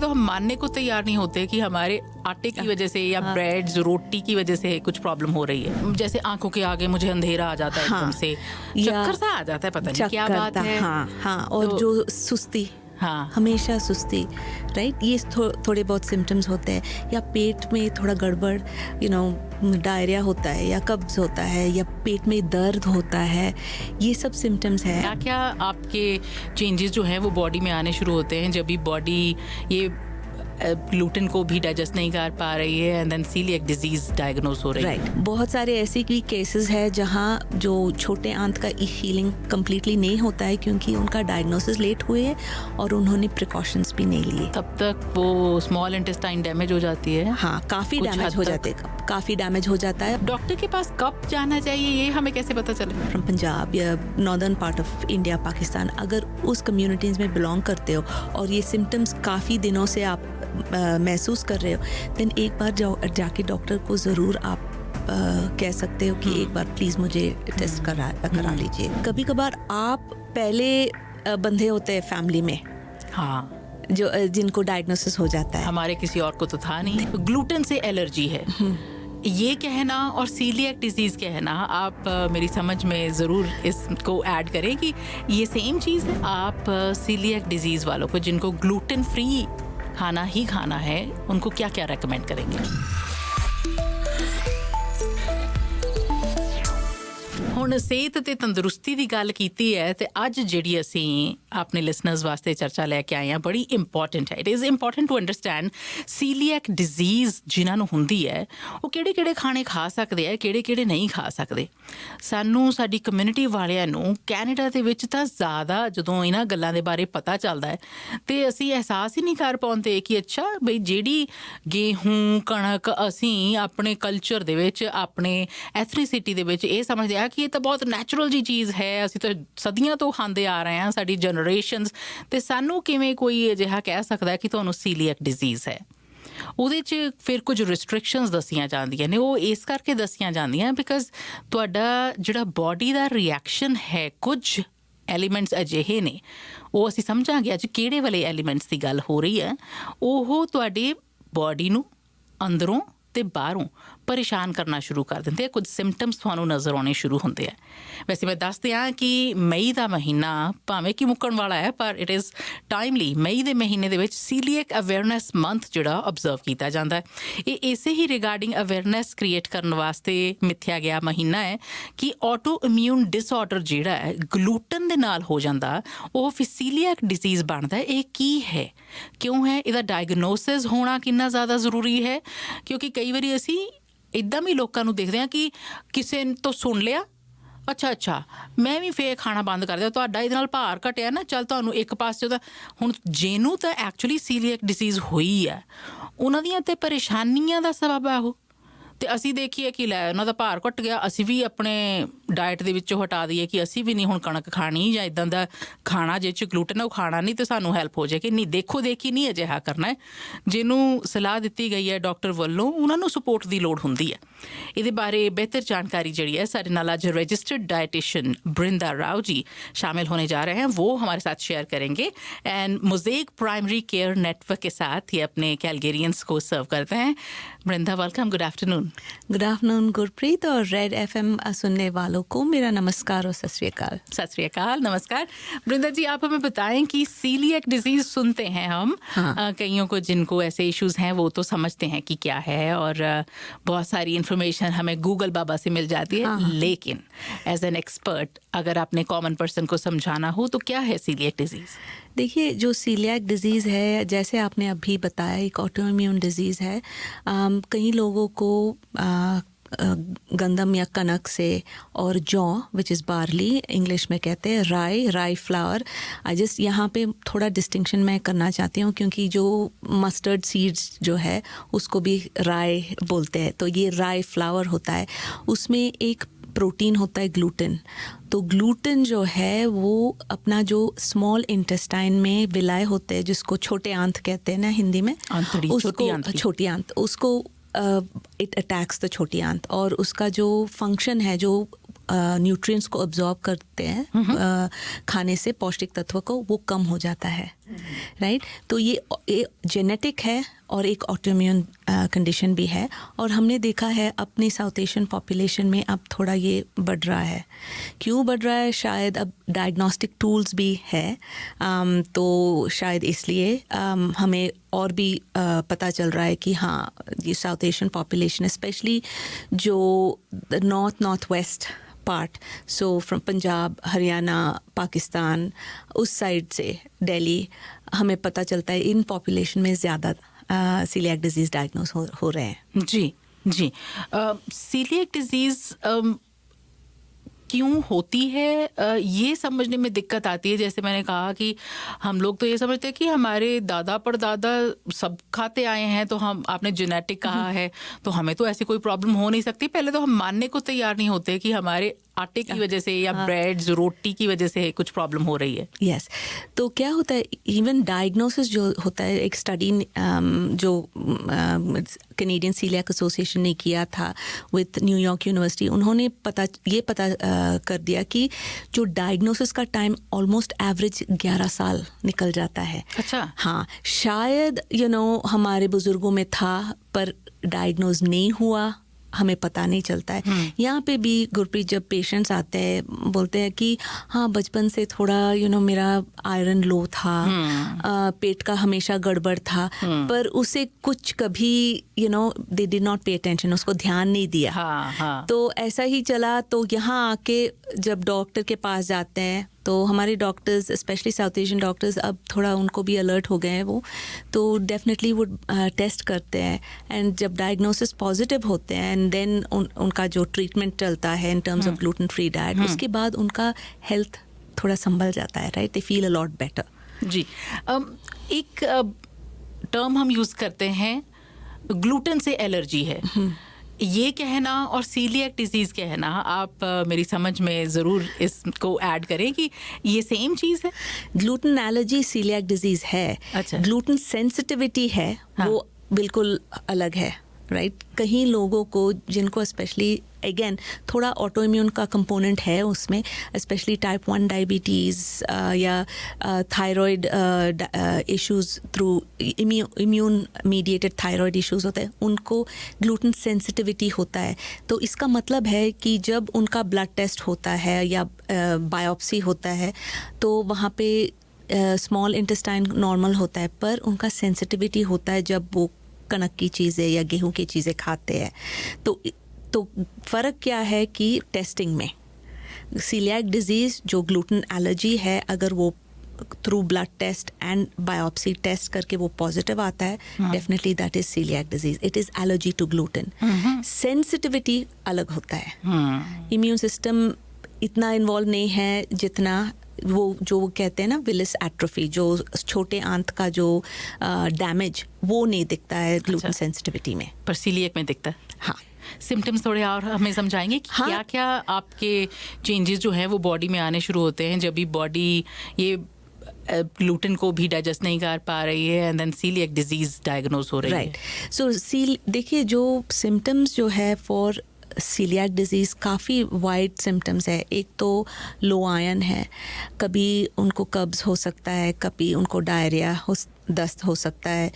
तो हम मानने को तैयार नहीं होते कि हमारे आटे की वजह से या ब्रेड रोटी की वजह से कुछ प्रॉब्लम हो रही है। जैसे आंखों के आगे मुझे अंधेरा आ जाता है, एकदम से चक्कर सा आ जाता है, पता नहीं क्या बात है। हाँ, और जो सुस्ती, हाँ, हमेशा सुस्ती, राइट, ये थोड़े बहुत सिम्टम्स होते हैं। या पेट में थोड़ा गड़बड़, डायरिया होता है या कब्ज होता है या पेट में दर्द होता है, ये सब सिम्टम्स है। क्या क्या आपके चेंजेस जो हैं वो बॉडी में आने शुरू होते हैं जब भी बॉडी ये ग्लूटेन को भी डाइजेस्ट नहीं कर पा रही है and then celiac disease diagnose हो रही है? राइट, बहुत सारे ऐसे भी केसेस है जहाँ जो छोटे आंत का हीलिंग कम्प्लीटली नहीं होता है क्योंकि उनका डायग्नोसिस लेट हुए है और उन्होंने प्रिकॉशंस भी नहीं लिए। तब तक वो स्मॉल इंटेस्टाइन डैमेज हो जाती है। हाँ, काफी डैमेज हो जाते हैं, काफी डैमेज हो जाता है। डॉक्टर के पास कब जाना चाहिए, ये हमें कैसे पता चले? फ्रॉम पंजाब या northern part of India, Pakistan, अगर उस कम्युनिटीज में बिलोंग करते हो और ये सिम्टम्स काफ़ी दिनों से आप महसूस कर रहे हो, देन एक बार जाके डॉक्टर को ज़रूर आप कह सकते हो कि एक बार प्लीज़ मुझे टेस्ट करा लीजिए। कभी कभार आप पहले बंधे होते हैं फैमिली में, हाँ, जो जिनको डायग्नोसिस हो जाता है। हमारे किसी और को तो था नहीं। ग्लूटेन से एलर्जी है ये कहना और सीलिएक डिजीज कहना, आप मेरी समझ में ज़रूर इसको ऐड करें कि ये सेम चीज़ है। आप सीलिएक डिजीज़ वालों को जिनको ग्लूटेन फ्री खाना ही खाना है, उनको क्या क्या रेकमेंड करेंगे? ਹੁਣ ਸਿਹਤ ਤੇ ਤੰਦਰੁਸਤੀ ਦੀ ਗੱਲ ਕੀਤੀ ਹੈ ਤੇ ਅੱਜ ਜਿਹੜੀ ਅਸੀਂ ਆਪਣੇ ਲਿਸਨਰਸ ਵਾਸਤੇ ਚਰਚਾ ਲੈ ਕੇ ਆਏ ਹਾਂ ਬੜੀ ਇੰਪੋਰਟੈਂਟ ਹੈ। It is important to understand coeliac disease ਜਿਨ੍ਹਾਂ ਨੂੰ ਹੁੰਦੀ ਹੈ ਉਹ ਕਿਹੜੇ ਕਿਹੜੇ ਖਾਣੇ ਖਾ ਸਕਦੇ ਆ, ਕਿਹੜੇ ਕਿਹੜੇ ਨਹੀਂ ਖਾ ਸਕਦੇ। ਸਾਨੂੰ ਸਾਡੀ ਕਮਿਊਨਿਟੀ ਵਾਲਿਆਂ ਨੂੰ ਕੈਨੇਡਾ ਦੇ ਵਿੱਚ ਤਾਂ ਜ਼ਿਆਦਾ ਜਦੋਂ ਇਹਨਾਂ ਗੱਲਾਂ ਦੇ ਬਾਰੇ ਪਤਾ ਚੱਲਦਾ ਹੈ ਤੇ ਅਸੀਂ ਅਹਿਸਾਸ ਹੀ ਨਹੀਂ ਕਰ ਪਾਉਂਦੇ ਕਿ ਅੱਛਾ ਬਈ ਜਿਹੜੀ ਗੇਹੂੰ ਕਣਕ ਅਸੀਂ ਆਪਣੇ ਕਲਚਰ ਦੇ ਵਿੱਚ, ਆਪਣੇ ਐਥਨੀਸਿਟੀ ਦੇ ਵਿੱਚ ਇਹ ਸਮਝਦੇ ਆ ਕਿ ਇਹ ਤਾਂ ਬਹੁਤ ਨੈਚੁਰਲ ਜੀ ਚੀਜ਼ ਹੈ, ਅਸੀਂ ਤਾਂ ਸਦੀਆਂ ਤੋਂ ਖਾਂਦੇ ਆ ਰਹੇ ਹਾਂ, ਸਾਡੀ ਜਨਰੇਸ਼ਨਸ, ਤੇ ਸਾਨੂੰ ਕਿਵੇਂ ਕੋਈ ਅਜਿਹਾ ਕਹਿ ਸਕਦਾ ਕਿ ਤੁਹਾਨੂੰ ਸੀਲੀਐਕ ਡਿਜ਼ੀਜ਼ ਹੈ। ਉਹਦੇ 'ਚ ਫਿਰ ਕੁਝ ਰਿਸਟ੍ਰਿਕਸ਼ਨਸ ਦੱਸੀਆਂ ਜਾਂਦੀਆਂ ਨੇ। ਉਹ ਇਸ ਕਰਕੇ ਦੱਸੀਆਂ ਜਾਂਦੀਆਂ ਬਿਕਾਜ਼ ਤੁਹਾਡਾ ਜਿਹੜਾ ਬੋਡੀ ਦਾ ਰਿਐਕਸ਼ਨ ਹੈ, ਕੁਝ ਐਲੀਮੈਂਟਸ ਅਜਿਹੇ ਨੇ, ਉਹ ਅਸੀਂ ਸਮਝਾਂਗੇ ਅੱਜ ਕਿਹੜੇ ਵਾਲੇ ਐਲੀਮੈਂਟਸ ਦੀ ਗੱਲ ਹੋ ਰਹੀ ਹੈ। ਉਹ ਤੁਹਾਡੀ ਬੋਡੀ ਨੂੰ ਅੰਦਰੋਂ ਤੇ ਬਾਹਰੋਂ ਪਰੇਸ਼ਾਨ ਕਰਨਾ ਸ਼ੁਰੂ ਕਰ ਦਿੰਦੇ ਆ। ਕੁਝ ਸਿੰਪਟਮਸ ਤੁਹਾਨੂੰ ਨਜ਼ਰ ਆਉਣੇ ਸ਼ੁਰੂ ਹੁੰਦੇ ਆ। ਵੈਸੇ ਮੈਂ ਦੱਸ ਦਿਆਂ ਕਿ ਮਈ ਦਾ ਮਹੀਨਾ ਭਾਵੇਂ ਕਿ ਮੁੱਕਣ ਵਾਲਾ ਹੈ ਪਰ ਇਟ ਇਜ਼ ਟਾਈਮਲੀ। ਮਈ ਦੇ ਮਹੀਨੇ ਦੇ ਵਿੱਚ ਸੀਲੀਐਕ ਅਵੇਅਰਨੈਸ ਮੰਥ ਜਿਹੜਾ ਅਬਜ਼ਰਵ ਕੀਤਾ ਜਾਂਦਾ ਹੈ। ਇਹ ਇਸੇ ਹੀ ਰਿਗਾਰਡਿੰਗ ਅਵੇਅਰਨੈਸ ਕ੍ਰੀਏਟ ਕਰਨ ਵਾਸਤੇ ਮਿੱਥਿਆ ਗਿਆ ਮਹੀਨਾ ਹੈ ਕਿ ਆਟੋ ਇਮਿਊਨ ਡਿਸਆਰਡਰ ਜਿਹੜਾ ਹੈ ਗਲੂਟਨ ਦੇ ਨਾਲ ਹੋ ਜਾਂਦਾ, ਉਹ ਫਿਰ ਸੀਲੀਐਕ ਡਿਜ਼ੀਜ਼ ਬਣਦਾ। ਇਹ ਕੀ ਹੈ, ਕਿਉਂ ਹੈ, ਇਹਦਾ ਡਾਇਗਨੋਸਿਸ ਹੋਣਾ ਕਿੰਨਾ ਜ਼ਿਆਦਾ ਜ਼ਰੂਰੀ ਹੈ। ਕਿਉਂਕਿ ਕਈ ਵਾਰੀ ਅਸੀਂ ਇੱਦਾਂ ਵੀ ਲੋਕਾਂ ਨੂੰ ਦੇਖਦੇ ਹਾਂ ਕਿ ਕਿਸੇ ਤੋਂ ਸੁਣ ਲਿਆ, ਅੱਛਾ ਮੈਂ ਵੀ ਫੇਰ ਖਾਣਾ ਬੰਦ ਕਰ ਦਿਆ, ਤੁਹਾਡਾ ਇਹਦੇ ਨਾਲ ਭਾਰ ਘਟਿਆ ਨਾ, ਚੱਲ ਤੁਹਾਨੂੰ ਇੱਕ ਪਾਸੇ ਉਹਦਾ। ਹੁਣ ਜਿਹਨੂੰ ਤਾਂ ਐਕਚੁਅਲੀ ਸੀਲੀਐਕ ਡਿਜ਼ੀਜ਼ ਹੋਈ ਹੈ ਉਹਨਾਂ ਦੀਆਂ ਤਾਂ ਪਰੇਸ਼ਾਨੀਆਂ ਦਾ ਸਬਬ ਹੈ ਉਹ, ਤੇ ਅਸੀਂ ਦੇਖੀਏ ਕਿ ਲੈ ਉਹਨਾਂ ਦਾ ਭਾਰ ਘਟ ਗਿਆ, ਅਸੀਂ ਵੀ ਆਪਣੇ ਡਾਇਟ ਦੇ ਵਿੱਚੋਂ ਹਟਾ ਦਈਏ ਕਿ ਅਸੀਂ ਵੀ ਨਹੀਂ ਹੁਣ ਕਣਕ ਖਾਣੀ ਜਾਂ ਇੱਦਾਂ ਦਾ ਖਾਣਾ ਜਿਹ 'ਚ ਗਲੂਟਨ ਉਹ ਖਾਣਾ ਨਹੀਂ, ਤੇ ਸਾਨੂੰ ਹੈਲਪ ਹੋ ਜਾਏ ਕਿ ਨਹੀਂ, ਦੇਖੋ ਦੇਖੀ ਨਹੀਂ ਅਜਿਹਾ ਕਰਨਾ ਹੈ। ਜਿਹਨੂੰ ਸਲਾਹ ਦਿੱਤੀ ਗਈ ਹੈ ਡਾਕਟਰ ਵੱਲੋਂ ਉਹਨਾਂ ਨੂੰ ਸਪੋਰਟ ਦੀ ਲੋੜ ਹੁੰਦੀ ਹੈ। ਇਹਦੇ ਬਾਰੇ ਬਿਹਤਰ ਜਾਣਕਾਰੀ ਜਿਹੜੀ है ਸਾਡੇ ਨਾਲ आज रजिस्टर्ड डाइटिशियन बृंदा राव जी शामिल होने जा रहे हैं। वो हमारे साथ शेयर करेंगे and mosaic primary care network के साथ ये अपने कैलगेरियंस को सर्व करते हैं। Brinda, welcome, good afternoon. Good afternoon Gurpreet, और रेड एफएम सुनने वालों को मेरा नमस्कार और सत श्री अकाल। सत श्री अकाल, नमस्कार। बृंदा जी, आप हमें बताएं कि सीलिएक डिजीज़ सुनते हैं हम, कईयों को जिनको ऐसे इश्यूज़ हैं वो तो समझते हैं कि क्या है और बहुत सारी इन्फॉर्मेशन हमें गूगल बाबा से मिल जाती है, लेकिन एज एन एक्सपर्ट अगर आपने कॉमन पर्सन को समझाना हो तो क्या है सीलिएक डिजीज़? देखिए, जो सीलिएक डिज़ीज़ है, जैसे आपने अभी बताया, एक ऑटो इम्यून डिज़ीज़ है। कई लोगों को गंदम या कनक से और जौ, विच इज़ बार्ली इंग्लिश में कहते हैं, राई फ्लावर। आई जस्ट यहाँ पे थोड़ा डिस्टिंक्शन मैं करना चाहती हूँ क्योंकि जो मस्टर्ड सीड्स जो है उसको भी राई बोलते हैं, तो ये राई फ्लावर होता है, उसमें एक प्रोटीन होता है ग्लूटेन। तो ग्लूटेन जो है वो अपना जो स्मॉल इंटेस्टाइन में विलाय होते हैं, जिसको छोटे आंत कहते हैं ना हिंदी में, छोटी आंत, उसको इट अटैक्स द छोटी आंत, और उसका जो फंक्शन है, जो न्यूट्रिएंट्स को अब्जॉर्ब करते हैं खाने से, पौष्टिक तत्व को, वो कम हो जाता है, राइट। तो ये जेनेटिक है और एक ऑटोइम्यून कंडीशन भी है, और हमने देखा है अपनी साउथ एशियन पॉपुलेशन में अब थोड़ा ये बढ़ रहा है। क्यों बढ़ रहा है? शायद अब डायग्नोस्टिक टूल्स भी है, तो शायद इसलिए हमें और भी पता चल रहा है कि हाँ, ये साउथ एशियन पॉपुलेशन स्पेशली जो north west part, so from Punjab, Haryana, Pakistan, उस साइड से दिल्ली, हमें पता चलता है इन पॉपुलेशन में ज़्यादा सीलिएक डिजीज़ डायग्नोज हो रहे हैं। जी जी। सीलिएक डिजीज़ क्यों होती है, ये समझने में दिक्कत आती है। जैसे मैंने कहा कि हम लोग तो ये समझते हैं कि हमारे दादा परदादा सब खाते आए हैं, तो हम, आपने जेनेटिक कहा है, तो हमें तो ऐसी कोई प्रॉब्लम हो नहीं सकती। पहले तो हम मानने को तैयार नहीं होते कि हमारे आटे की वजह से या ब्रेड्स, रोटी की वजह से कुछ प्रॉब्लम हो रही है। यस, तो क्या होता है, इवन डायग्नोसिस जो होता है, एक स्टडी जो कैनेडियन सीलिएक एसोसिएशन ने किया था विद न्यूयॉर्क यूनिवर्सिटी, उन्होंने पता कर दिया कि जो डायग्नोसिस का टाइम ऑलमोस्ट एवरेज 11 साल निकल जाता है। अच्छा। हाँ, शायद हमारे बुजुर्गों में था पर डायग्नोज नहीं हुआ, हमें पता नहीं चलता है। यहाँ पे भी गुरप्रीत, जब पेशेंट्स आते हैं बोलते हैं कि हाँ, बचपन से थोड़ा मेरा आयरन लो था, पेट का हमेशा गड़बड़ था, पर उसे कुछ कभी they did not pay attention, उसको ध्यान नहीं दिया। हाँ। तो ऐसा ही चला। तो यहाँ आके जब डॉक्टर के पास जाते हैं, तो हमारे doctors, specially south Asian doctors, अब थोड़ा उनको भी अलर्ट हो गए हैं वो, तो डेफिनेटली वो टेस्ट करते हैं, एंड जब डायग्नोसिस पॉजिटिव होते हैं, एंड देन उनका जो ट्रीटमेंट चलता है in terms of gluten free diet, उसके बाद उनका हेल्थ थोड़ा संभल जाता है, right, they feel a lot better. जी। एक टर्म हम यूज़ करते हैं, ग्लूटेन से एलर्जी है, ये कहना और सीलिएक डिजीज कहना, आप मेरी समझ में ज़रूर इसको ऐड करें कि ये सेम चीज़ है। ग्लूटेन एलर्जी सीलिएक डिजीज है। अच्छा। ग्लूटेन सेंसिटिविटी है, हाँ। वो बिल्कुल अलग है, राइट। कहीं लोगों को, जिनको स्पेशली अगेन थोड़ा ऑटोइम्यून का कंपोनेंट है उसमें, स्पेशली टाइप 1 डायबिटीज़ या thyroid issues through immune mediated thyroid issues होते हैं, उनको ग्लूटेन सेंसिटिविटी होता है। तो इसका मतलब है कि जब उनका ब्लड टेस्ट होता है या बायोप्सी होता है, तो वहाँ पे स्मॉल इंटेस्टाइन नॉर्मल होता है, पर उनका सेंसिटिविटी होता है जब वो कणक की चीज़ें या गेहूं की चीज़ें खाते हैं। तो फ़र्क क्या है कि टेस्टिंग में सीलिएक डिजीज़ जो ग्लूटेन एलर्जी है, अगर वो through blood test and biopsy test करके वो पॉजिटिव आता है, definitely that is celiac disease, it is allergy to gluten. Sensitivity अलग होता है, इम्यून सिस्टम इतना इन्वॉल्व नहीं है जितना वो जो कहते हैं ना विलिस एट्रोफी, जो छोटे आंत का जो डैमेज, वो नहीं दिखता है ग्लूटेन सेंसिटिविटी में, पर सीलिएक में दिखता है। हाँ। सिम्टम्स थोड़े और हमें समझाएंगे कि हाँ। क्या क्या आपके चेंजेस जो हैं वो बॉडी में आने शुरू होते हैं जब भी बॉडी ये ग्लूटेन को भी डाइजेस्ट नहीं कर पा रही है, and then celiac disease diagnose हो रही है। राइट। सो देखिए, जो सिम्टम्स जो है फॉर सीलिएक डिजीज़ काफ़ी वाइड सिम्टम्स है। एक तो लो आयरन है, कभी उनको कब्ज़ हो सकता है, कभी उनको डायरिया दस्त हो सकता है,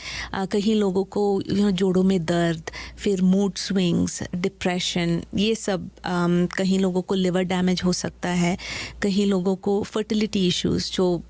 कहीं लोगों को जोड़ों में दर्द, फिर मूड स्विंग्स, डिप्रेशन, ये सब, कहीं लोगों को लिवर डैमेज हो सकता है, कहीं लोगों को फर्टिलिटी इश्यूज़, जो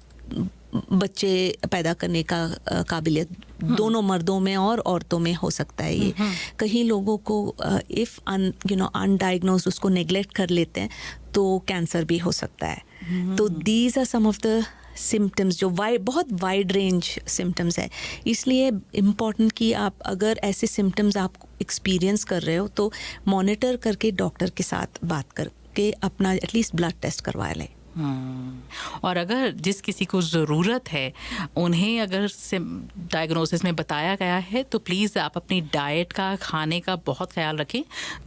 बच्चे पैदा करने का काबिलियत दोनों मर्दों में और औरतों में हो सकता है ये। कहीं लोगों को इफ़ अनडायग्नोज उसको नेग्लेक्ट कर लेते हैं तो कैंसर भी हो सकता है। तो these are some of the symptoms जो बहुत वाइड रेंज सिम्टम्स है। इसलिए इम्पॉर्टेंट कि आप अगर ऐसे सिम्टम्स आप एक्सपीरियंस कर रहे हो तो मॉनिटर करके डॉक्टर के साथ बात करके अपना एटलीस्ट ब्लड टेस्ट करवा लें। और अगर जिस किसी को ज़रूरत है, उन्हें अगर डायग्नोसिस में बताया गया है, तो प्लीज़ आप अपनी डाइट का, खाने का बहुत ख्याल रखें।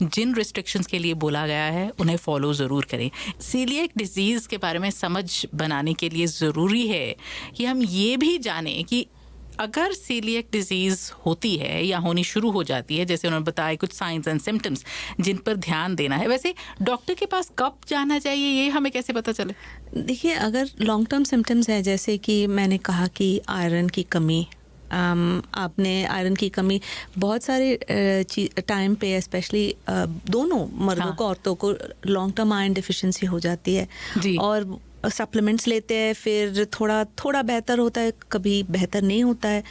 जिन रिस्ट्रिक्शंस के लिए बोला गया है उन्हें फॉलो ज़रूर करें। सीलिएक डिजीज़ के बारे में समझ बनाने के लिए ज़रूरी है कि हम ये भी जानें कि अगर सीलिएक डिजीज होती है या होनी शुरू हो जाती है, जैसे उन्होंने बताया कुछ साइंस एंड सिम्टम्स जिन पर ध्यान देना है, वैसे डॉक्टर के पास कब जाना चाहिए, ये हमें कैसे पता चले? देखिए, अगर लॉन्ग टर्म सिम्टम्स है, जैसे कि मैंने कहा कि आयरन की कमी, आपने आयरन की कमी बहुत सारे टाइम पे, स्पेशली दोनों मर्दों को औरतों को लॉन्ग टर्म आयरन डिफिशिएंसी हो जाती है जी। और सप्लीमेंट्स लेते हैं, फिर थोड़ा बेहतर होता है, कभी बेहतर नहीं होता है।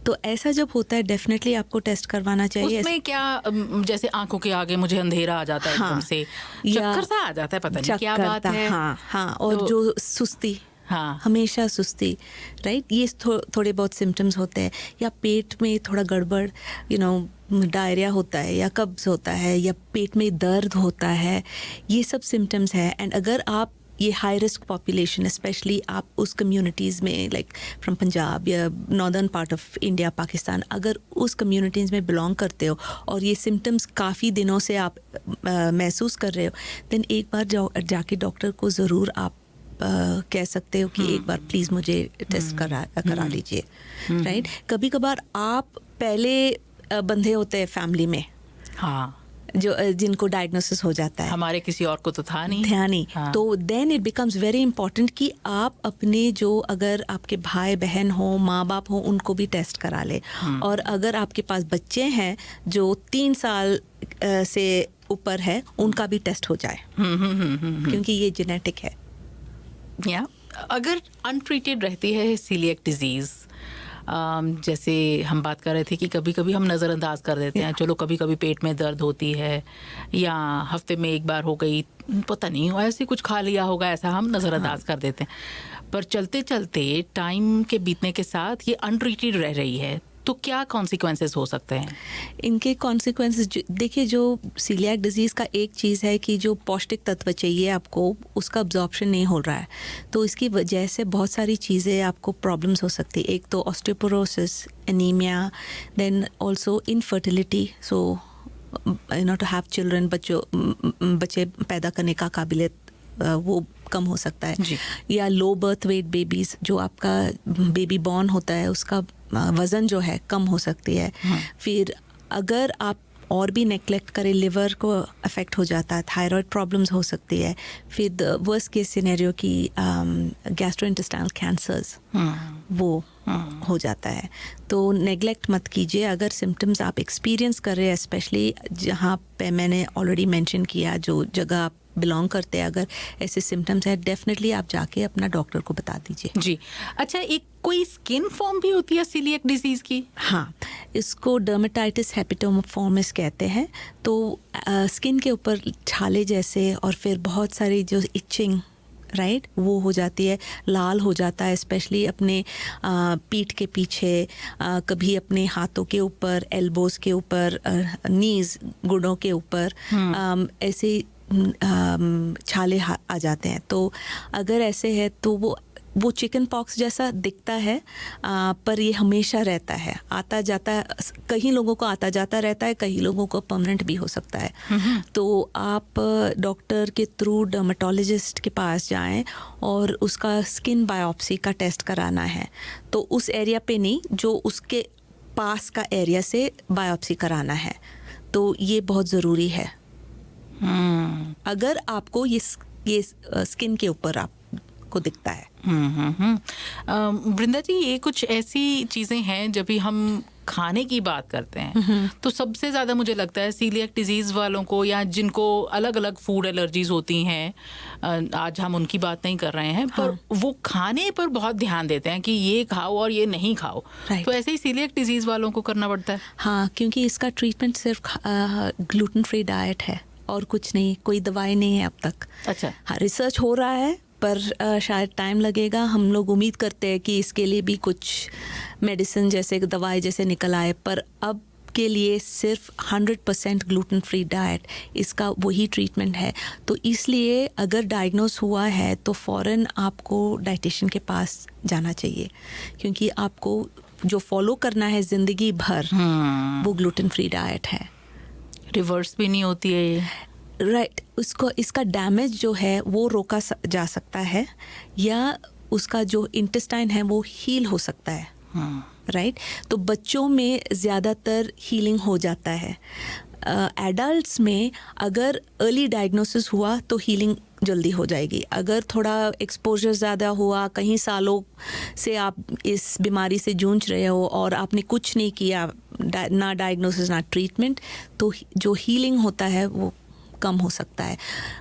तो ऐसा जब होता है डेफिनेटली आपको टेस्ट करवाना चाहिए। उसमें क्या जैसे आंखों के आगे मुझे अंधेरा आ जाता है, हाँ, एकदम से या चक्कर सा आ जाता है, पता नहीं क्या बात है। हाँ, और तो, जो सुस्ती, हाँ, हमेशा सुस्ती, राइट, ये थोड़े बहुत सिम्टम्स होते हैं। या पेट में थोड़ा गड़बड़, डायरिया होता है या कब्ज होता है या पेट में दर्द होता है, ये सब सिम्टम्स है। एंड अगर आप ये हाई रिस्क पॉपुलेशन, स्पेशली आप उस कम्युनिटीज़ में लाइक फ्रॉम पंजाब या northern part of India Pakistan, अगर उस कम्युनिटीज़ में बिलोंग करते हो और ये सिम्टम्स काफ़ी दिनों से आप महसूस कर रहे हो, देन एक बार जाके डॉक्टर को ज़रूर आप कह सकते हो कि एक बार प्लीज़ मुझे टेस्ट करा लीजिए, राइट। कभी कभार आप पहले बंधे होते हैं फैमिली में, हाँ, जो जिनको डायग्नोसिस हो जाता है, हमारे किसी और को तो था नहीं। हाँ। तो then it becomes very important कि आप अपने जो, अगर आपके भाई बहन हो, माँ बाप हो, उनको भी टेस्ट करा ले। और अगर आपके पास बच्चे हैं जो 3 साल से ऊपर है, उनका भी टेस्ट हो जाए, क्योंकि ये जेनेटिक है। या अगर अनट्रीटेड रहती है सीलिएक डिजीज, जैसे हम बात कर रहे थे कि कभी कभी हम नज़रअंदाज कर देते हैं, चलो कभी कभी पेट में दर्द होती है या हफ्ते में एक बार हो गई, पता नहीं ऐसे कुछ खा लिया होगा, ऐसा हम नज़रअंदाज कर देते हैं। पर चलते चलते टाइम के बीतने के साथ ये अनट्रीटेड रह रही है, तो क्या कॉन्सिक्वेंसेस हो सकते हैं? इनके कॉन्सिक्वेंसेस देखिए, जो सीलिएक डिजीज़ का एक चीज़ है कि जो पौष्टिक तत्व चाहिए आपको, उसका अब्जॉर्प्शन नहीं हो रहा है, तो इसकी वजह से बहुत सारी चीज़ें आपको प्रॉब्लम्स हो सकती है। एक तो osteoporosis, anaemia, then also infertility, so to have children, बच्चे पैदा करने का काबिलियत वो कम हो सकता है। या लो बर्थ वेट बेबीज़, जो आपका बेबी बॉर्न होता है उसका वज़न जो है कम हो सकती है। फिर अगर आप और भी नेग्लेक्ट करें, लिवर को अफेक्ट हो जाता है, थायराइड प्रॉब्लम्स हो सकती है। फिर द वर्स्ट केस सिनेरियो की गैस्ट्रोइंटेस्टाइनल कैंसर्स वो हो जाता है। तो नेग्लेक्ट मत कीजिए। अगर सिम्टम्स आप एक्सपीरियंस कर रहे हैं, स्पेशली जहाँ पे मैंने ऑलरेडी मेंशन किया, जो जगह आप बिलोंग करते हैं, अगर ऐसे सिम्टम्स है, डेफिनेटली आप जाके अपना डॉक्टर को बता दीजिए। जी। अच्छा, एक कोई स्किन फॉर्म भी होती है सीलिएक डिजीज की? हाँ, इसको डर्मेटाइटिस हेपेटोफॉर्मिस कहते हैं। तो स्किन के ऊपर छाले जैसे और फिर बहुत सारी जो इचिंग, राइट, वो हो जाती है, लाल हो जाता है, स्पेशली अपने पीठ के पीछे, कभी अपने हाथों के ऊपर, एल्बोज के ऊपर, नीज, गुड़ों के ऊपर, ऐसे छाले आ जाते हैं। तो अगर ऐसे है तो वो चिकन पॉक्स जैसा दिखता है, पर ये हमेशा रहता है, आता जाता है। कई लोगों को आता जाता रहता है, कई लोगों को परमानेंट भी हो सकता है। तो आप डॉक्टर के थ्रू डर्मेटोलॉजिस्ट के पास जाएं और उसका स्किन बायोप्सी का टेस्ट कराना है। तो उस एरिया पे नहीं, जो उसके पास का एरिया से बायोप्सी कराना है। तो ये बहुत ज़रूरी है। अगर आपको ये स्किन के ऊपर आपको दिखता है। वृंदा जी, ये कुछ ऐसी चीज़ें हैं जब भी हम खाने की बात करते हैं तो सबसे ज़्यादा मुझे लगता है सीलिएक डिजीज़ वालों को, या जिनको अलग अलग फूड एलर्जीज होती हैं, आज हम उनकी बात नहीं कर रहे हैं, पर वो खाने पर बहुत ध्यान देते हैं कि ये खाओ और ये नहीं खाओ। तो ऐसे ही सीलिएक डिजीज़ वालों को करना पड़ता है। हाँ, क्योंकि इसका ट्रीटमेंट सिर्फ ग्लूटेन फ्री डाइट है और कुछ नहीं, कोई दवाई नहीं है अब तक। अच्छा। हाँ, रिसर्च हो रहा है, पर शायद टाइम लगेगा। हम लोग उम्मीद करते हैं कि इसके लिए भी कुछ मेडिसिन जैसे दवाई जैसे निकल आए, पर अब के लिए सिर्फ 100% ग्लूटेन फ्री डाइट, इसका वही ट्रीटमेंट है। तो इसलिए अगर डायग्नोस हुआ है तो फ़ौरन आपको डाइटिशियन के पास जाना चाहिए, क्योंकि आपको जो फॉलो करना है ज़िंदगी भर वो ग्लूटेन फ्री डाइट है। रिवर्स भी नहीं होती है ये, राइट। उसको, इसका डैमेज जो है वो रोका जा सकता है, या उसका जो इंटेस्टाइन है वो हील हो सकता है। राइट तो बच्चों में ज़्यादातर हीलिंग हो जाता है. एडल्ट्स में अगर अर्ली डायग्नोसिस हुआ तो हीलिंग जल्दी हो जाएगी. अगर थोड़ा एक्सपोजर ज़्यादा हुआ, कहीं सालों से आप इस बीमारी से जूझ रहे हो और आपने कुछ नहीं किया, ना डायग्नोसिस ना ट्रीटमेंट, तो जो हीलिंग होता है वो कम हो सकता है.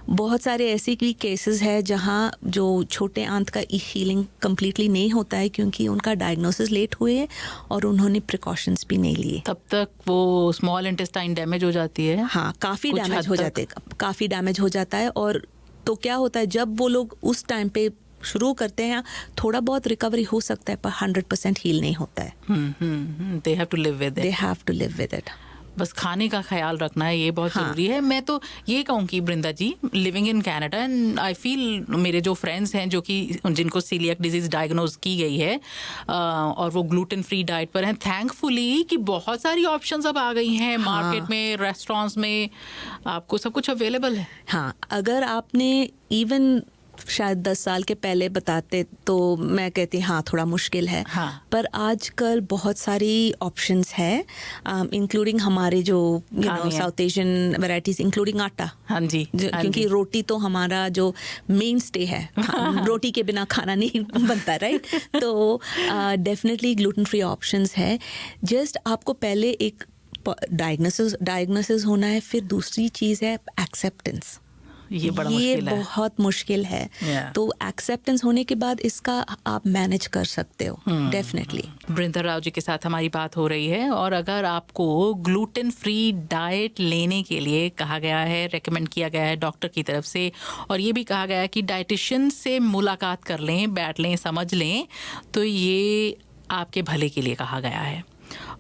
बहुत सारे ऐसे भी केसेस हैं जहाँ जो छोटे आंत का हीलिंग कम्प्लीटली नहीं होता है क्योंकि उनका डायग्नोसिस लेट हुए है और उन्होंने प्रिकॉशंस भी नहीं लिए. तब तक वो स्मॉल इंटेस्टाइन डैमेज हो जाती है. हाँ, काफ़ी कुछ डैमेज हद हो तक. जाते हैं, काफ़ी डैमेज हो जाता है. और तो क्या होता है जब वो लोग उस टाइम पे शुरू करते हैं, थोड़ा बहुत रिकवरी हो सकता है पर 100% हील नहीं होता है. They have to live with they it. Have to live with it. बस खाने का ख्याल रखना है, ये बहुत हाँ. ज़रूरी है. मैं तो ये कहूँगी Vrinda ji, living in Canada and I feel मेरे जो फ्रेंड्स हैं जो कि जिनको सीलियक डिजीज़ डायग्नोज की गई है और वो ग्लूटेन फ्री डाइट पर हैं, थैंकफुली कि बहुत सारी ऑप्शंस अब आ गई हैं मार्केट में, रेस्टोरेंट्स में, आपको सब कुछ अवेलेबल है. हाँ, अगर आपने इवन शायद 10 साल के पहले बताते तो मैं कहती हाँ थोड़ा मुश्किल है. हाँ. पर आजकल बहुत सारी ऑप्शंस है, इंक्लूडिंग हमारे जो साउथ एशियन वैरायटीज, इंक्लूडिंग आटा. हाँ जी, क्योंकि रोटी तो हमारा जो मेन स्टे है, रोटी के बिना खाना नहीं बनता, राइट. तो डेफिनेटली ग्लूटेन फ्री ऑप्शंस है. जस्ट आपको पहले एक डायग्नोसिस होना है, फिर दूसरी चीज़ है एक्सेप्टेंस. ये बड़ा मुश्किल है. बहुत मुश्किल है. तो एक्सेप्टेंस होने के बाद इसका आप मैनेज कर सकते हो डेफिनेटली. वृंदा राव जी के साथ हमारी बात हो रही है और अगर आपको ग्लूटेन फ्री डाइट लेने के लिए कहा गया है, रेकमेंड किया गया है डॉक्टर की तरफ से, और ये भी कहा गया है कि डाइटिशियन से मुलाकात कर लें, बैठ लें, समझ लें, तो ये आपके भले के लिए कहा गया है.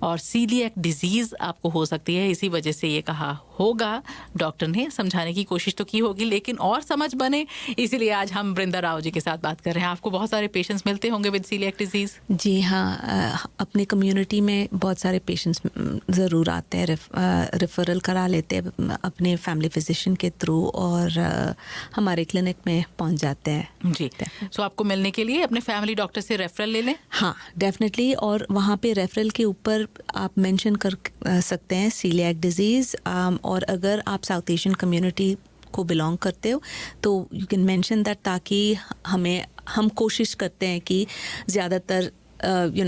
और सीलियक डिजीज़ आपको हो सकती है, इसी वजह से ये कहा होगा. डॉक्टर ने समझाने की कोशिश तो की होगी लेकिन और समझ बने, इसीलिए आज हम वृंदा राव जी के साथ बात कर रहे हैं. आपको बहुत सारे पेशेंट्स मिलते होंगे विद सीलियक डिजीज़. जी हाँ, अपने कम्युनिटी में बहुत सारे पेशेंट्स ज़रूर आते हैं, रेफरल करा लेते हैं अपने फैमिली फिजिशियन के थ्रू और हमारे क्लिनिक में पहुंच जाते हैं. जी, सो आपको मिलने के लिए अपने फैमिली डॉक्टर से रेफरल ले लें. हाँ डेफिनेटली. और वहाँ पे रेफरल के ऊपर आप मेंशन कर सकते हैं सीलियक डिजीज़. और अगर आप साउथ एशियन कम्युनिटी को बिलोंग करते हो तो यू कैन मेंशन दैट, ताकि हम कोशिश करते हैं कि ज़्यादातर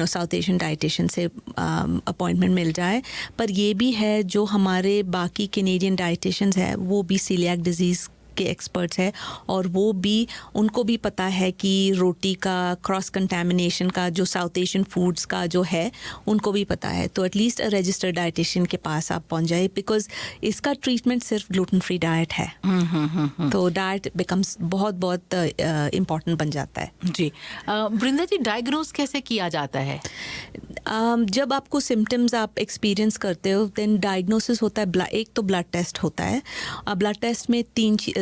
साउथ एशियन डाइटिशियन से अपॉइंटमेंट मिल जाए. पर ये भी है जो हमारे बाकी कैनेडियन डाइटिशियंस हैं वो भी सीलियक डिजीज़ के एक्सपर्ट्स है और वो भी, उनको भी पता है कि रोटी का क्रॉस कंटामिनेशन का जो साउथ एशियन फूड्स का जो है उनको भी पता है. तो एटलीस्ट रजिस्टर्ड डाइटिशियन के पास आप पहुंच जाए, बिकॉज इसका ट्रीटमेंट सिर्फ ग्लूटेन फ्री डाइट है. तो डाइट बिकम्स बहुत बहुत इम्पॉर्टेंट बन जाता है. जी वृंदा जी, डायग्नोज कैसे किया जाता है? जब आपको सिम्टम्स आप एक्सपीरियंस करते हो देन डायग्नोसिस होता है. एक तो ब्लड टेस्ट होता है. ब्लड टेस्ट में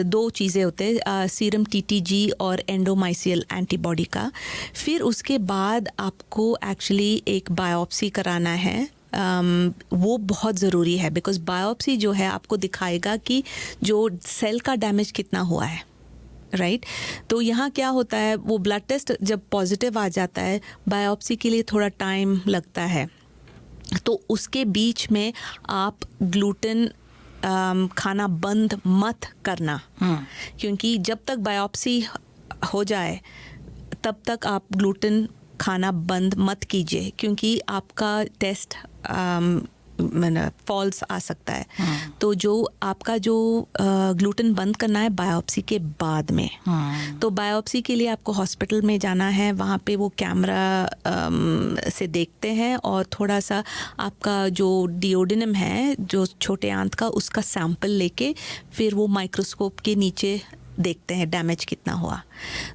दो चीज़ें होते हैं, सीरम TTG और एंडोमाइसियल एंटीबॉडी का. फिर उसके बाद आपको एक्चुअली एक बायोप्सी कराना है. वो बहुत ज़रूरी है बिकॉज बायोप्सी जो है आपको दिखाएगा कि जो सेल का डैमेज कितना हुआ है, राइट. तो यहाँ क्या होता है, वो ब्लड टेस्ट जब पॉजिटिव आ जाता है, बायोप्सी के लिए थोड़ा टाइम लगता है. तो उसके बीच में आप ग्लूटेन खाना बंद मत करना, क्योंकि जब तक बायोप्सी हो जाए तब तक आप ग्लूटेन खाना बंद मत कीजिए, क्योंकि आपका टेस्ट फॉल्स आ सकता है. तो जो आपका जो ग्लूटेन बंद करना है बायोप्सी के बाद में. तो बायोप्सी के लिए आपको हॉस्पिटल में जाना है, वहाँ पे वो कैमरा से देखते हैं और थोड़ा सा आपका जो डिओडिनम है, जो छोटे आंत का, उसका सैंपल लेके फिर वो माइक्रोस्कोप के नीचे देखते हैं डैमेज कितना हुआ.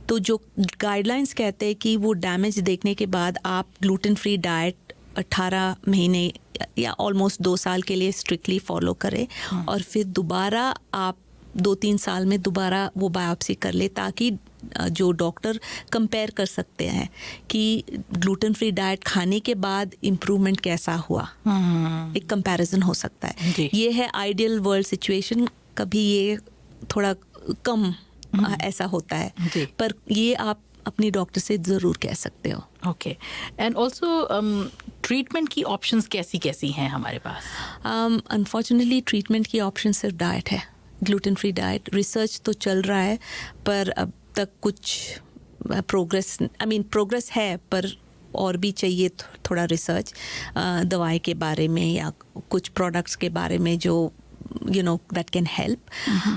तो जो गाइडलाइंस कहते हैं कि वो डैमेज देखने के बाद आप ग्लूटेन फ्री डाइट 18 महीने या ऑलमोस्ट 2 साल के लिए स्ट्रिक्टली फॉलो करें और फिर दोबारा आप 2-3 साल में दोबारा वो बायोप्सी कर ले, ताकि जो डॉक्टर कंपेयर कर सकते हैं कि ग्लूटेन फ्री डाइट खाने के बाद इम्प्रूवमेंट कैसा हुआ. एक कंपैरिजन हो सकता है. ये है आइडियल वर्ल्ड सिचुएशन. कभी ये थोड़ा कम ऐसा होता है, पर ये आप अपनी डॉक्टर से ज़रूर कह सकते हो। ओके, एंड ऑल्सो ट्रीटमेंट की ऑप्शंस कैसी कैसी हैं हमारे पास? अनफॉर्चुनेटली ट्रीटमेंट की ऑप्शन सिर्फ डाइट है, ग्लूटेन फ्री डाइट। रिसर्च तो चल रहा है पर अब तक कुछ प्रोग्रेस है, पर और भी चाहिए थोड़ा रिसर्च दवाई के बारे में या कुछ प्रोडक्ट्स के बारे में जो that can help.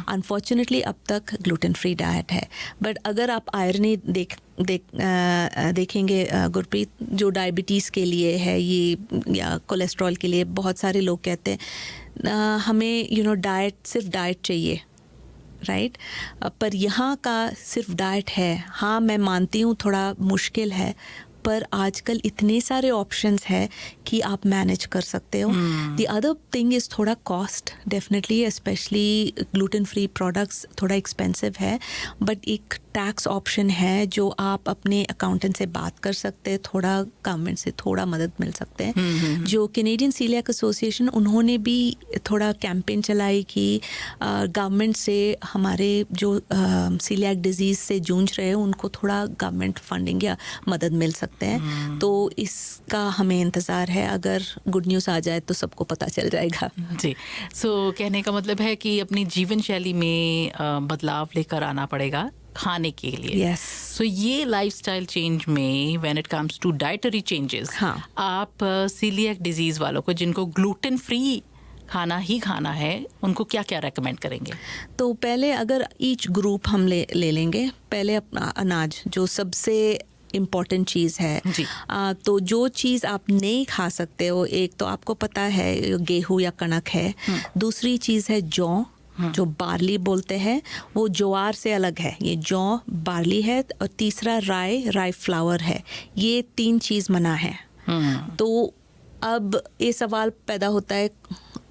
Unfortunately अब तक ग्लूटेन फ्री डाइट है। बट अगर आप आयरनी देखेंगे गुरप्रीत, जो डायबिटीज़ के लिए है ये या कोलेस्ट्रॉल के लिए, बहुत सारे लोग कहते हैं हमें डाइट, सिर्फ डाइट चाहिए, राइट? पर यहाँ का सिर्फ डाइट है, हाँ मैं मानती हूँ थोड़ा मुश्किल है, पर आजकल इतने सारे ऑप्शंस है कि आप मैनेज कर सकते हो। द अदर थिंग इज़ थोड़ा cost, definitely specially gluten free products थोड़ा एक्सपेंसिव है, बट एक टैक्स ऑप्शन है जो आप अपने अकाउंटेंट से बात कर सकते हैं, थोड़ा गवर्नमेंट से थोड़ा मदद मिल सकते हैं। जो कैनेडियन सीलिएक एसोसिएशन, उन्होंने भी थोड़ा कैंपेन चलाई कि गवर्नमेंट से हमारे जो सीलिएक डिजीज़ से जूझ रहे हैं उनको थोड़ा गवर्नमेंट फंडिंग या मदद मिल सकते हैं। तो इसका हमें इंतज़ार है, अगर गुड न्यूज़ आ जाए तो सबको पता चल जाएगा। जी, सो कहने का मतलब है कि अपनी जीवन शैली में बदलाव लेकर आना पड़ेगा खाने के लिए। यस। सो ये लाइफस्टाइल चेंज में when it comes to dietary changes, हाँ। आप सीलिएक डिजीज वालों को जिनको ग्लूटेन फ्री खाना ही खाना है, उनको क्या क्या रेकमेंड करेंगे? तो पहले अगर ईच ग्रुप हम ले लेंगे, पहले अपना अनाज जो सबसे इम्पॉर्टेंट चीज़ है जी। तो जो चीज़ आप नहीं खा सकते हो, एक तो आपको पता है गेहूँ या कणक है, दूसरी चीज़ है जौ, जो बार्ली बोलते हैं, वो ज्वार से अलग है, ये जौ बार्ली है, और तीसरा राई फ्लावर है। ये 3 चीज़ मना है। तो अब ये सवाल पैदा होता है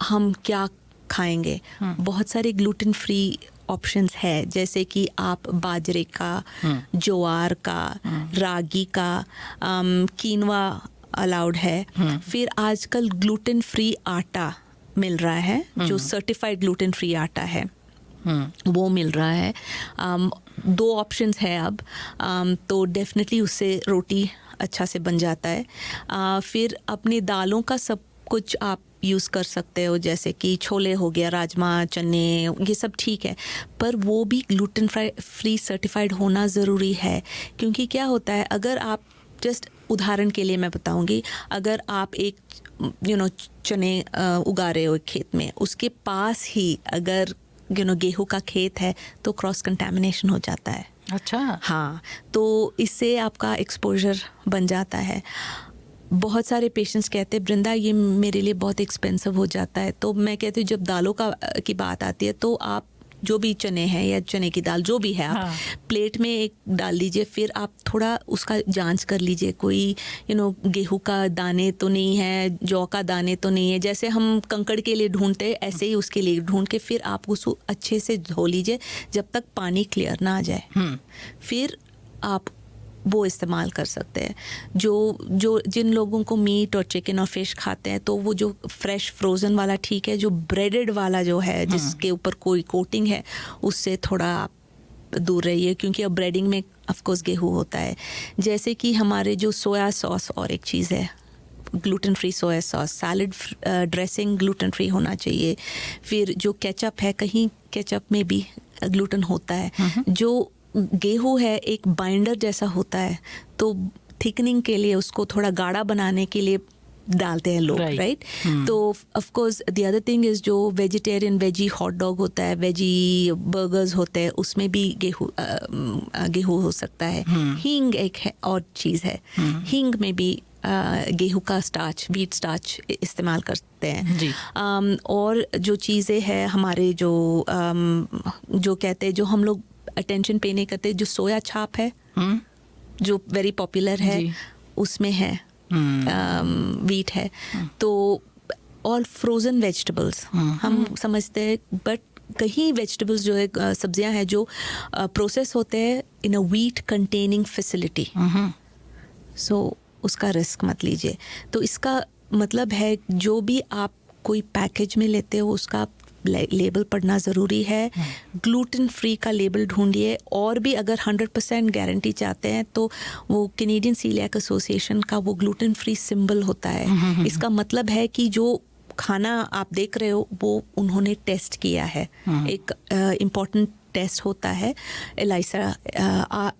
हम क्या खाएंगे? बहुत सारे ग्लूटेन फ्री ऑप्शंस है, जैसे कि आप बाजरे का, ज्वार का, रागी का, कीनवा अलाउड है। फिर आजकल ग्लूटेन फ्री आटा मिल रहा है, जो सर्टिफाइड ग्लूटेन फ्री आटा है, वो मिल रहा है। 2 ऑप्शंस है अब, तो डेफिनेटली उससे रोटी अच्छा से बन जाता है। फिर अपने दालों का सब कुछ आप यूज़ कर सकते हो, जैसे कि छोले हो गया, राजमा, चने, ये सब ठीक है, पर वो भी ग्लूटेन फ्री सर्टिफाइड होना ज़रूरी है। क्योंकि क्या होता है, अगर आप जस्ट उदाहरण के लिए मैं बताऊंगी, अगर आप एक चने उगा रहे हो एक खेत में, उसके पास ही अगर गेहूं का खेत है तो क्रॉस कंटामिनेशन हो जाता है। अच्छा। हाँ, तो इससे आपका एक्सपोजर बन जाता है। बहुत सारे पेशेंट्स कहते हैं वृंदा ये मेरे लिए बहुत एक्सपेंसिव हो जाता है, तो मैं कहती हूँ जब दालों की बात आती है तो आप जो भी चने हैं या चने की दाल जो भी है, आप प्लेट में एक डाल लीजिए, फिर आप थोड़ा उसका जांच कर लीजिए, कोई गेहूं का दाने तो नहीं है, जौ का दाने तो नहीं है। जैसे हम कंकड़ के लिए ढूंढते हैं, ऐसे ही उसके लिए ढूंढ के फिर आप उसको अच्छे से धो लीजिए जब तक पानी क्लियर ना आ जाए, फिर आप वो इस्तेमाल कर सकते हैं। जो जिन लोगों को मीट और चिकन और फिश खाते हैं, तो वो जो फ्रेश फ्रोज़न वाला ठीक है, जो ब्रेडेड वाला जो है जिसके ऊपर कोई कोटिंग है, उससे थोड़ा आप दूर रहिए, क्योंकि अब ब्रेडिंग में ऑफकोर्स गेहूँ होता है। जैसे कि हमारे जो सोया सॉस और एक चीज़ है, gluten free soya sauce, salad dressing gluten free होना चाहिए। फिर जो केचप है, कहीं केचप में भी ग्लूटेन होता है। जो गेहूँ है एक बाइंडर जैसा होता है, तो थिकनिंग के लिए उसको थोड़ा गाढ़ा बनाने के लिए डालते हैं लोग, राइट? तो of course the other thing is जो वेजिटेरियन वेजी हॉट डॉग होता है, वेजी बर्गर्स होते हैं, उसमें भी गेहूँ हो सकता है। हींग एक है और चीज़ है, हींग में भी गेहूँ का स्टार्च, व्हीट स्टार्च इस्तेमाल करते हैं जी। और जो चीज़ें हैं हमारे जो कहते हैं, जो हम लोग अटेंशन पे नहीं करते, जो सोया छाप है जो वेरी पॉपुलर है, उसमें है व्हीट है। तो ऑल फ्रोज़न वेजिटेबल्स हम समझते हैं, बट कहीं वेजिटेबल्स जो है, सब्जियां हैं जो प्रोसेस होते हैं इन अ व्हीट कंटेनिंग फैसिलिटी, सो उसका रिस्क मत लीजिए। तो इसका मतलब है जो भी आप कोई पैकेज में लेते हो, उसका लेबल पढ़ना ज़रूरी है। ग्लूटेन फ्री का लेबल ढूंढिए, और भी अगर 100% गारंटी चाहते हैं तो वो कैनेडियन सीलियाक एसोसिएशन का वो ग्लूटेन फ्री सिंबल होता है। इसका मतलब है कि जो खाना आप देख रहे हो वो उन्होंने टेस्ट किया है। एक इम्पॉर्टेंट टेस्ट होता है एलाइसा,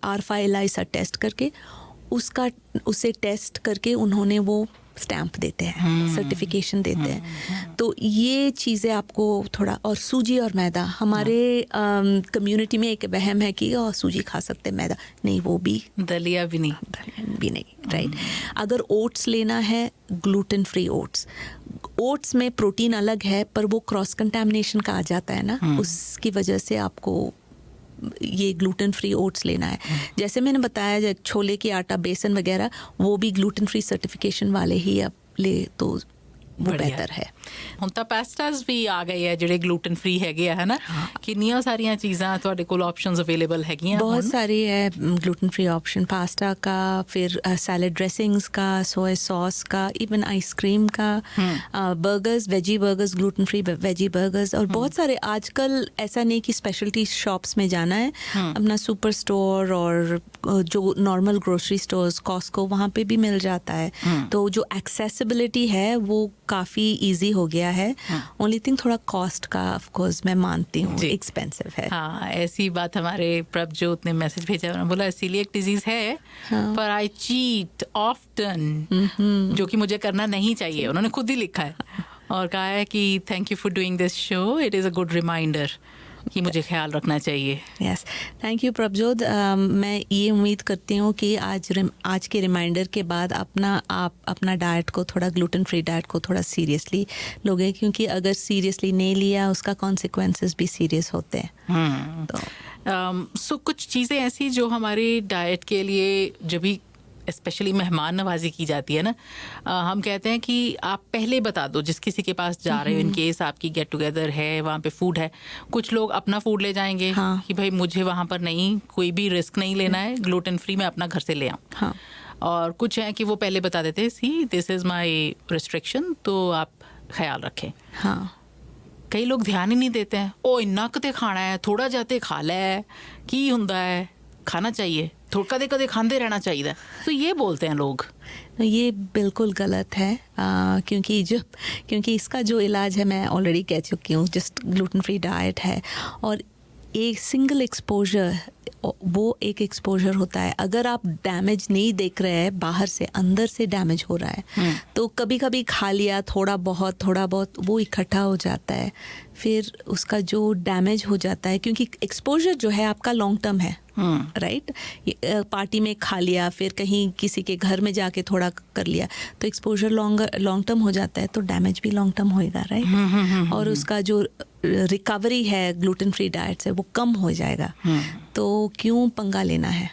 आरफा एलाइसा टेस्ट करके, उसे टेस्ट करके उन्होंने वो स्टैंप देते हैं, सर्टिफिकेशन देते हैं। तो ये चीज़ें आपको थोड़ा, और सूजी और मैदा, हमारे कम्युनिटी में एक वहम है कि सूजी खा सकते हैं, मैदा नहीं, वो भी दलिया भी नहीं, राइट। अगर ओट्स लेना है, ग्लूटेन फ्री ओट्स में प्रोटीन अलग है, पर वो क्रॉस कंटामिनेशन का आ जाता है ना, उसकी वजह से आपको ये ग्लूटेन फ्री ओट्स लेना है। जैसे मैंने बताया, छोले की आटा, बेसन वगैरह, वो भी ग्लूटेन फ्री सर्टिफिकेशन वाले ही आप ले तो वो बेहतर है। ਹੁਣ ਤਾਂ ਪਾਸਟਾਸ ਵੀ ਆ ਗਏ ਆ ਜਿਹੜੇ ਗਲੂਟਨ ਫ੍ਰੀ ਹੈਗੇ ਆ, ਹੈ ਨਾ। ਕਿੰਨੀਆਂ ਸਾਰੀਆਂ ਚੀਜ਼ਾਂ ਤੁਹਾਡੇ ਕੋਲ ਆਪਸ਼ਨਸ ਅਵੇਲੇਬਲ ਹੈਗੀਆਂ। बहुत सारी है ग्लूटेन फ्री ऑप्शन, पास्ता का, फिर सैलड ड्रेसिंग्स का, सोया सॉस का, इवन आइसक्रीम का, burgers, veggie burgers, gluten free veggie burgers, और बहुत सारे। आजकल ऐसा नहीं कि स्पेशलिटी शॉप्स में जाना है, अपना सुपर स्टोर और जो नॉर्मल ग्रोसरी स्टोर्स, कॉस्को, वहाँ पे भी मिल जाता है। तो जो एक्सेसिबिलिटी है वो काफ़ी ईजी हो गया है। ओनली थिंग थोड़ा कॉस्ट का, ऑफ कोर्स मैं मानती हूँ, एक्सपेंसिव है। हाँ, ऐसी बात हमारे प्रभजोत ने मैसेज भेजा, उन्होंने बोला सीलिएक डिजीज है, पर आई चीट ऑफ्टन, जो कि मुझे करना नहीं चाहिए। उन्होंने खुद ही लिखा है और कहा है कि thank you for doing this show, it is a good reminder कि मुझे ख्याल रखना चाहिए। Yes, thank you Prabhjot. मैं ये उम्मीद करती हूँ कि आज के रिमाइंडर के बाद आप अपना डाइट को, थोड़ा ग्लूटेन फ्री डाइट को थोड़ा सीरियसली लोगे, क्योंकि अगर सीरियसली नहीं लिया उसका कॉन्सिक्वेंसेस भी सीरियस होते हैं। सो कुछ चीज़ें ऐसी जो हमारे डाइट के लिए, जब भी स्पेशली मेहमान नवाजी की जाती है ना, हम कहते हैं कि आप पहले बता दो जिस किसी के पास जा रहे हो, इन केस आपकी गेट टुगेदर है, वहाँ पे फूड है। कुछ लोग अपना फूड ले जाएंगे कि भाई मुझे वहाँ पर नहीं, कोई भी रिस्क नहीं लेना है, ग्लूटेन फ्री मैं अपना घर से ले आऊँ। और कुछ हैं कि वो पहले बता देते हैं, see this is my restriction, तो आप ख्याल रखें। कई लोग ध्यान ही नहीं देते हैं, ओ इन्ना कते खाना है, थोड़ा जाते खा ले, की हुंदा है, खाना चाहिए, थोड़ा कदे कदे खाते रहना चाहिए, तो ये बोलते हैं लोग। ये बिल्कुल गलत है, क्योंकि इसका जो इलाज है मैं ऑलरेडी कह चुकी हूँ, जस्ट ग्लूटेन फ्री डाइट है। और एक सिंगल एक्सपोजर, वो एक एक्सपोजर होता है। अगर आप डैमेज नहीं देख रहे हैं, बाहर से अंदर से डैमेज हो रहा है, तो कभी कभी खा लिया थोड़ा बहुत वो इकट्ठा हो जाता है, फिर उसका जो डैमेज हो जाता है, क्योंकि एक्सपोजर जो है आपका लॉन्ग टर्म है, राइट। पार्टी में खा लिया, फिर कहीं किसी के घर में जाके थोड़ा कर लिया, तो एक्सपोजर लॉन्ग टर्म हो जाता है, तो डैमेज भी लॉन्ग टर्म होएगा, राइट। और उसका जो रिकवरी है ग्लूटेन फ्री डाइट से, वो कम हो जाएगा। तो क्यों पंगा लेना है।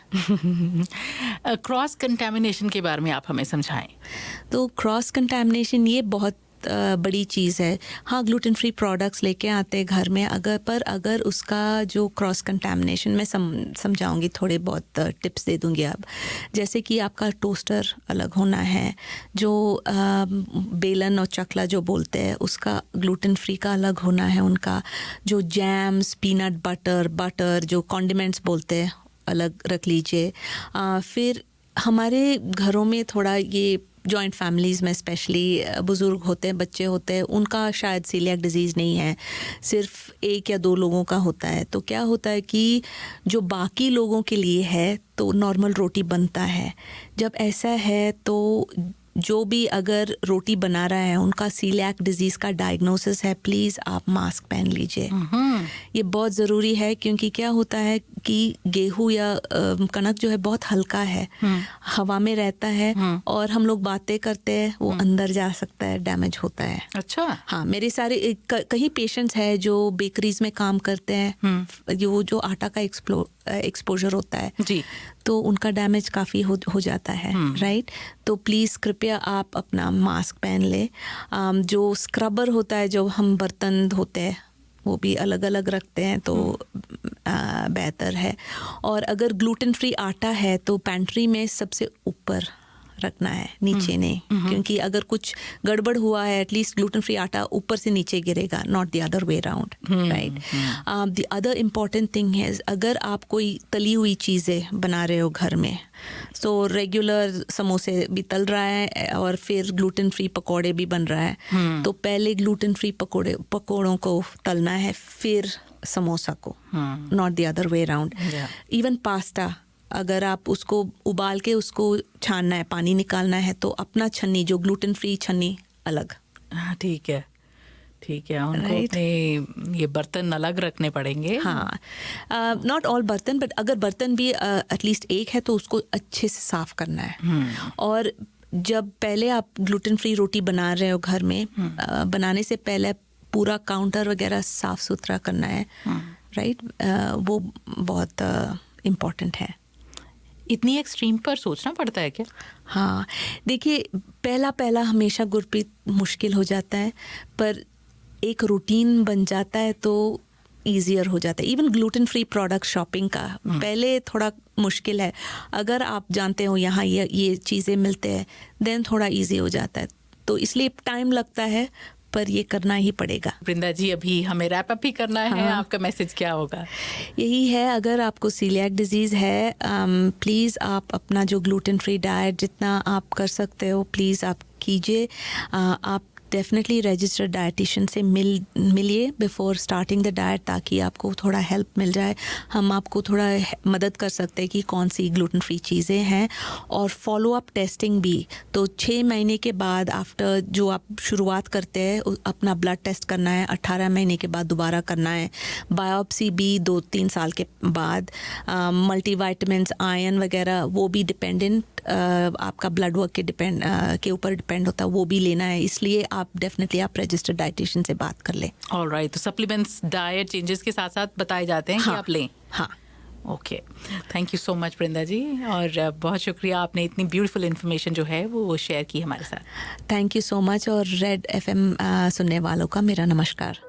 क्रॉस कंटामिनेशन के बारे में आप हमें समझाएं। तो क्रॉस कंटामिनेशन ये बहुत बड़ी चीज़ है। हाँ, ग्लूटेन फ्री प्रोडक्ट्स लेके आते हैं घर में, अगर उसका जो क्रॉस कंटामिनेशन, मैं समझाऊंगी, थोड़े बहुत टिप्स दे दूंगी आप। जैसे कि आपका टोस्टर अलग होना है, जो बेलन और चकला जो बोलते हैं उसका ग्लूटेन फ्री का अलग होना है, उनका जो जैम्स, पीनट बटर जो कॉन्डिमेंट्स बोलते हैं अलग रख लीजिए। फिर हमारे घरों में थोड़ा ये जॉइंट फैमिलीज़ में स्पेशली बुज़ुर्ग होते हैं, बच्चे होते हैं, उनका शायद सीलियाक डिजीज़ नहीं है, सिर्फ 1 या 2 लोगों का होता है। तो क्या होता है कि जो बाकी लोगों के लिए है तो नॉर्मल रोटी बनता है। जब ऐसा है तो जो भी अगर रोटी बना रहा है उनका सीलियाक डिजीज़ का डायग्नोसिस है, प्लीज़ आप मास्क पहन लीजिए। ये बहुत ज़रूरी है, क्योंकि क्या होता है कि गेहूँ या कनक जो है बहुत हल्का है, हवा में रहता है, और हम लोग बातें करते हैं, वो अंदर जा सकता है, डैमेज होता है। अच्छा। हाँ, मेरे सारे कई पेशेंट्स हैं जो बेकरीज में काम करते हैं, जो आटा का एक्सपोजर होता है जी, तो उनका डैमेज काफ़ी हो जाता है, राइट। तो प्लीज़ कृपया आप अपना मास्क पहन ले। जो स्क्रबर होता है, जो हम बर्तन धोते हैं, वो भी अलग अलग रखते हैं, तो बेहतर है। और अगर ग्लूटेन फ्री आटा है तो पैंट्री में सबसे ऊपर रखना है, नीचे नहीं, क्योंकि अगर कुछ गड़बड़ हुआ है एटलीस्ट ग्लूटेन फ्री आटा ऊपर से नीचे गिरेगा, not the other way round, right. The other important thing है, अगर आप कोई तली हुई चीज़ें बना रहे हो घर में, सो रेगुलर समोसे भी तल रहा है और फिर ग्लूटेन फ्री पकोड़े भी बन रहा है, तो पहले ग्लूटेन फ्री पकोड़ों को तलना है फिर समोसा को, not the other way round. Even pasta, अगर आप उसको उबाल के उसको छानना है, पानी निकालना है, तो अपना छन्नी जो ग्लूटेन फ्री छन्नी अलग। ठीक है, ठीक है, उनको अपने ये बर्तन अलग रखने पड़ेंगे। हाँ, नॉट ऑल बर्तन, बट अगर बर्तन भी एटलीस्ट एक है तो उसको अच्छे से साफ करना है। और जब पहले आप ग्लूटेन फ्री रोटी बना रहे हो घर में, बनाने से पहले पूरा काउंटर वगैरह साफ सुथरा करना है, राइट, वो बहुत इम्पोर्टेंट है। इतनी एक्सट्रीम पर सोचना पड़ता है क्या? हाँ, देखिए, पहला हमेशा गुरप्रीत मुश्किल हो जाता है, पर एक रूटीन बन जाता है तो ईजियर हो जाता है। Even gluten free product shopping का पहले थोड़ा मुश्किल है, अगर आप जानते हो यहाँ ये चीज़ें मिलते हैं, देन थोड़ा इजी हो जाता है, तो इसलिए टाइम लगता है, पर ये करना ही पड़ेगा। वृंदा जी, अभी हमें रैप अप ही करना है। हाँ। आपका मैसेज क्या होगा? यही है, अगर आपको सीलियाक डिजीज़ है, प्लीज़ आप अपना जो ग्लूटेन फ्री डाइट जितना आप कर सकते हो प्लीज़ आप कीजिए। आप डेफिनेटली रजिस्टर्ड डाइटिशियन से मिलिए बिफोर स्टार्टिंग द डाइट, ताकि आपको थोड़ा हेल्प मिल जाए, हम आपको थोड़ा मदद कर सकते हैं कि कौन सी ग्लूटेन फ्री चीज़ें हैं। और फॉलो अप टेस्टिंग भी, तो 6 महीने के बाद आफ्टर जो आप शुरुआत करते हैं अपना ब्लड टेस्ट करना है, 18 महीने के बाद दोबारा करना है, बायोप्सी भी 2-3 साल के बाद, मल्टीविटामिन्स, आयरन वगैरह वो भी डिपेंडेंट आपका ब्लड वर्क के ऊपर डिपेंड होता है, वो भी लेना है, इसलिए आप डेफिनेटली आप रजिस्टर्ड डाइटिशियन से बात कर लें। ऑलराइट, तो सप्लीमेंट्स डाइट चेंजेस के साथ साथ बताए जाते हैं कि आप लें। हाँ, okay, thank you so much Vrinda ji, और बहुत शुक्रिया, आपने इतनी ब्यूटीफुल इन्फॉर्मेशन जो है वो शेयर की हमारे साथ। थैंक यू सो मच, और रेड FM सुनने वालों का मेरा नमस्कार।